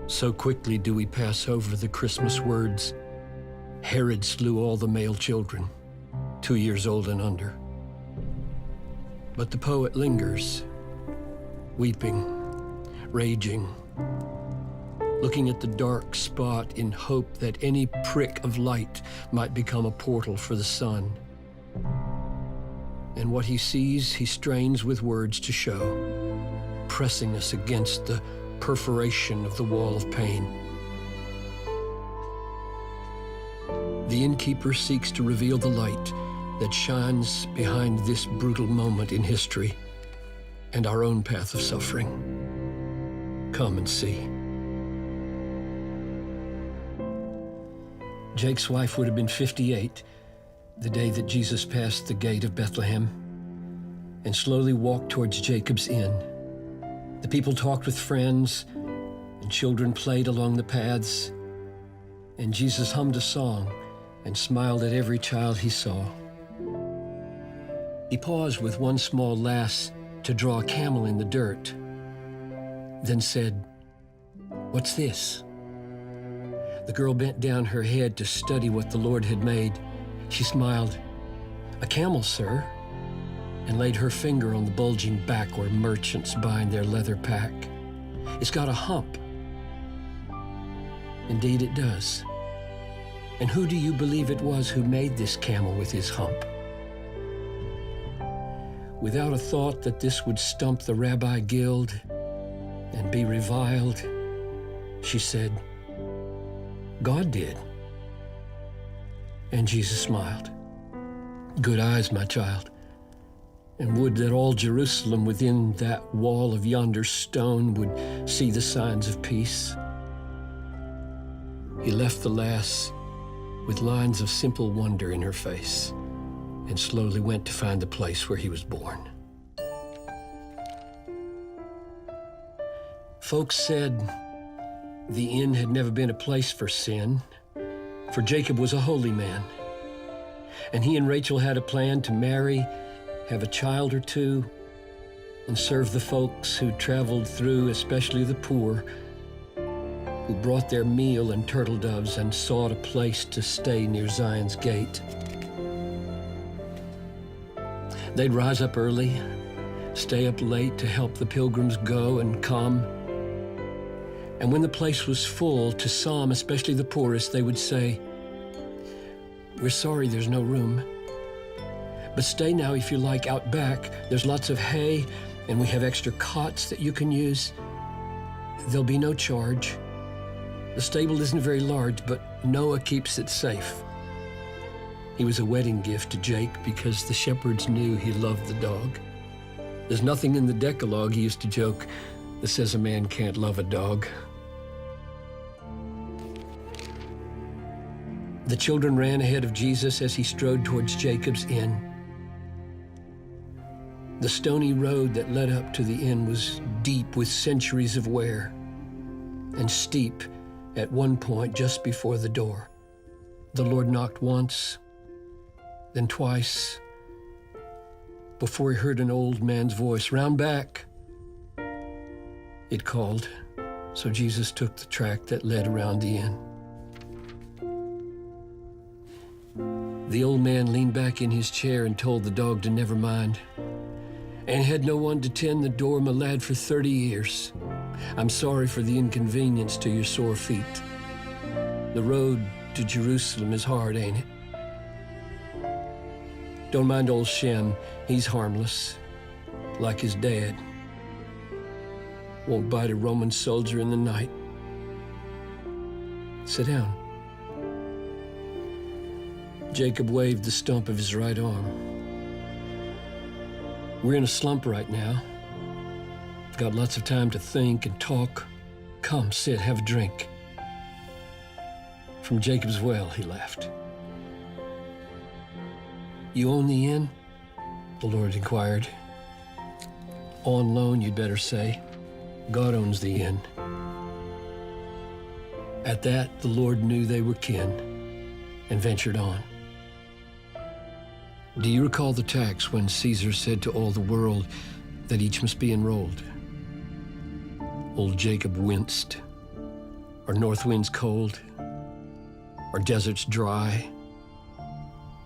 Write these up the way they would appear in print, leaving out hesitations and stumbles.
So quickly do we pass over the Christmas words, Herod slew all the male children, 2 years old and under. But the poet lingers, weeping, raging, looking at the dark spot in hope that any prick of light might become a portal for the sun. And what he sees, he strains with words to show, pressing us against the perforation of the wall of pain. The innkeeper seeks to reveal the light that shines behind this brutal moment in history and our own path of suffering. Come and see. Jake's wife would have been 58 the day that Jesus passed the gate of Bethlehem and slowly walked towards Jacob's inn. The people talked with friends, and children played along the paths, and Jesus hummed a song and smiled at every child he saw. He paused with one small lass to draw a camel in the dirt, then said, "What's this?" The girl bent down her head to study what the Lord had made. She smiled, "A camel, sir," and laid her finger on the bulging back where merchants bind their leather pack. "It's got a hump." Indeed it does. And who do you believe it was who made this camel with his hump? Without a thought that this would stump the rabbi guild and be reviled, she said, "God did." And Jesus smiled. "Good eyes, my child. And would that all Jerusalem within that wall of yonder stone would see the signs of peace." He left the lass with lines of simple wonder in her face and slowly went to find the place where he was born. Folks said the inn had never been a place for sin, for Jacob was a holy man, and he and Rachel had a plan to marry, have a child or two, and serve the folks who traveled through, especially the poor, who brought their meal and turtle doves and sought a place to stay near Zion's gate. They'd rise up early, stay up late to help the pilgrims go and come. And when the place was full, to some, especially the poorest, they would say, "We're sorry there's no room. But stay now if you like out back. There's lots of hay, and we have extra cots that you can use. There'll be no charge. The stable isn't very large, but Noah keeps it safe." He was a wedding gift to Jake because the shepherds knew he loved the dog. There's nothing in the Decalogue, he used to joke, that says a man can't love a dog. The children ran ahead of Jesus as he strode towards Jacob's inn. The stony road that led up to the inn was deep with centuries of wear and steep at one point just before the door. The Lord knocked once, then twice, before he heard an old man's voice, "Round back." It called, so Jesus took the track that led around the inn. The old man leaned back in his chair and told the dog to never mind. "Ain't had no one to tend the door, my lad, for 30 years. I'm sorry for the inconvenience to your sore feet. The road to Jerusalem is hard, ain't it? Don't mind old Shem, he's harmless, like his dad. Won't bite a Roman soldier in the night. Sit down." Jacob waved the stump of his right arm. "We're in a slump right now. Got lots of time to think and talk. Come, sit, have a drink." "From Jacob's well," he laughed. "You own the inn?" the Lord inquired. "On loan, you'd better say. God owns the inn." At that, the Lord knew they were kin and ventured on. "Do you recall the tax when Caesar said to all the world that each must be enrolled?" Old Jacob winced. Are north winds cold? Are deserts dry?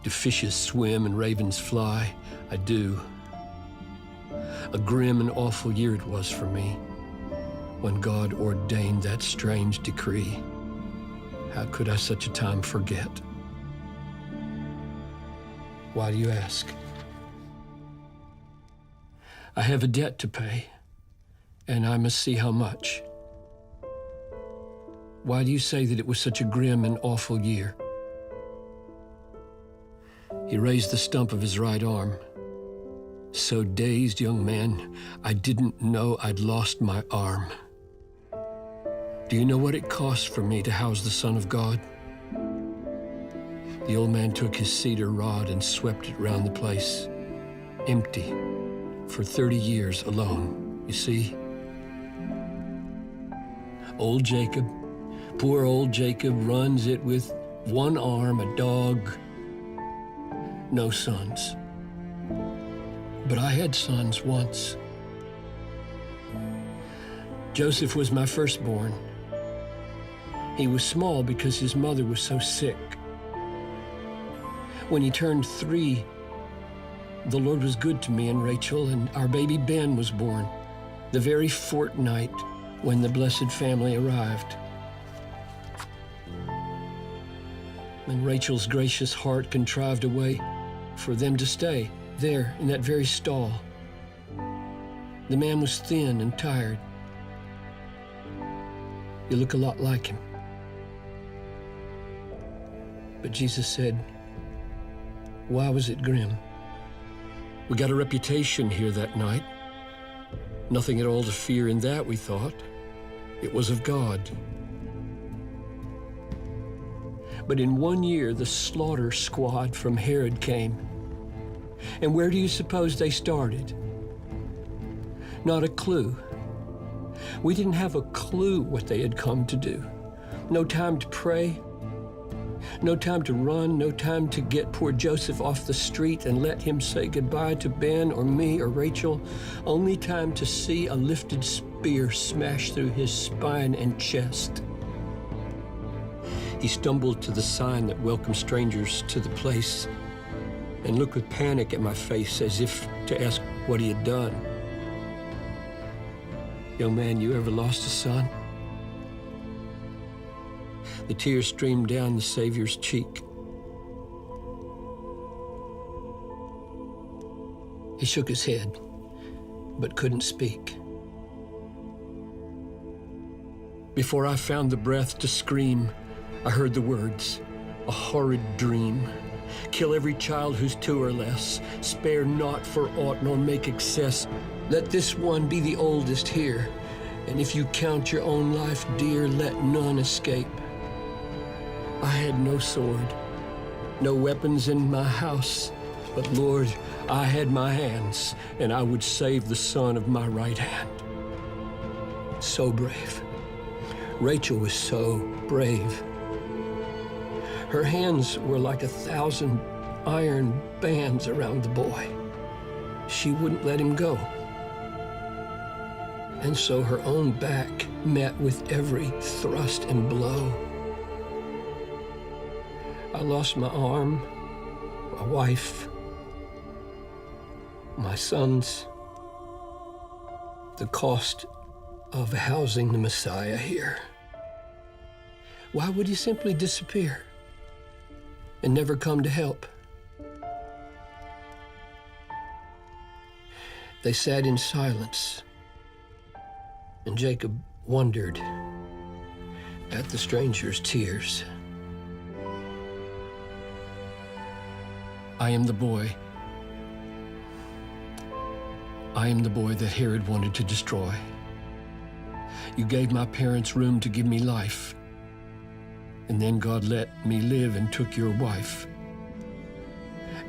Do fishes swim and ravens fly? I do. A grim and awful year it was for me when God ordained that strange decree. How could I such a time forget? Why do you ask? I have a debt to pay, and I must see how much. Why do you say that it was such a grim and awful year? He raised the stump of his right arm. So dazed, young man, I didn't know I'd lost my arm. Do you know what it cost for me to house the Son of God? The old man took his cedar rod and swept it round the place, empty, for 30 years alone, you see? Old Jacob, poor old Jacob, runs it with one arm, a dog, no sons. But I had sons once. Joseph was my firstborn. He was small because his mother was so sick. When he turned 3, the Lord was good to me and Rachel, and our baby Ben was born the very fortnight when the blessed family arrived. And Rachel's gracious heart contrived a way for them to stay there in that very stall. The man was thin and tired. You look a lot like him. But Jesus said, why was it grim? We got a reputation here that night. Nothing at all to fear in that, we thought. It was of God. But in 1 year, the slaughter squad from Herod came. And where do you suppose they started? Not a clue. We didn't have a clue what they had come to do. No time to pray, no time to run, no time to get poor Joseph off the street and let him say goodbye to Ben or me or Rachel. Only time to see a lifted spear smash through his spine and chest. He stumbled to the sign that welcomed strangers to the place and looked with panic at my face as if to ask what he had done. Young man, you ever lost a son? The tears streamed down the Savior's cheek. He shook his head, but couldn't speak. Before I found the breath to scream, I heard the words, a horrid dream. Kill every child who's 2 or less. Spare not for aught, nor make excess. Let this one be the oldest here. And if you count your own life dear, let none escape. I had no sword, no weapons in my house. But Lord, I had my hands, and I would save the son of my right hand. So brave. Rachel was so brave. Her hands were like 1,000 iron bands around the boy. She wouldn't let him go. And so her own back met with every thrust and blow. I lost my arm, my wife, my sons, the cost of housing the Messiah here. Why would he simply disappear and never come to help? They sat in silence, and Jacob wondered at the stranger's tears. I am the boy. I am the boy that Herod wanted to destroy. You gave my parents room to give me life, and then God let me live and took your wife.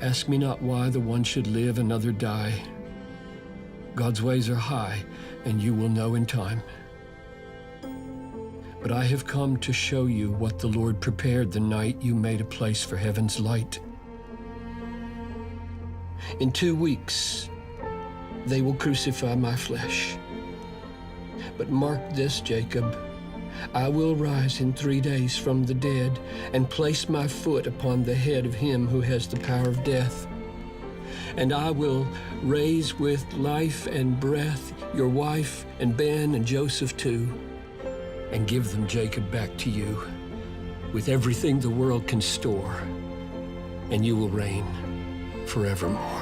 Ask me not why the one should live, another die. God's ways are high, and you will know in time. But I have come to show you what the Lord prepared the night you made a place for heaven's light. In 2 weeks, they will crucify my flesh. But mark this, Jacob, I will rise in 3 days from the dead and place my foot upon the head of him who has the power of death. And I will raise with life and breath your wife and Ben and Joseph too, and give them, Jacob, back to you with everything the world can store, and you will reign forevermore.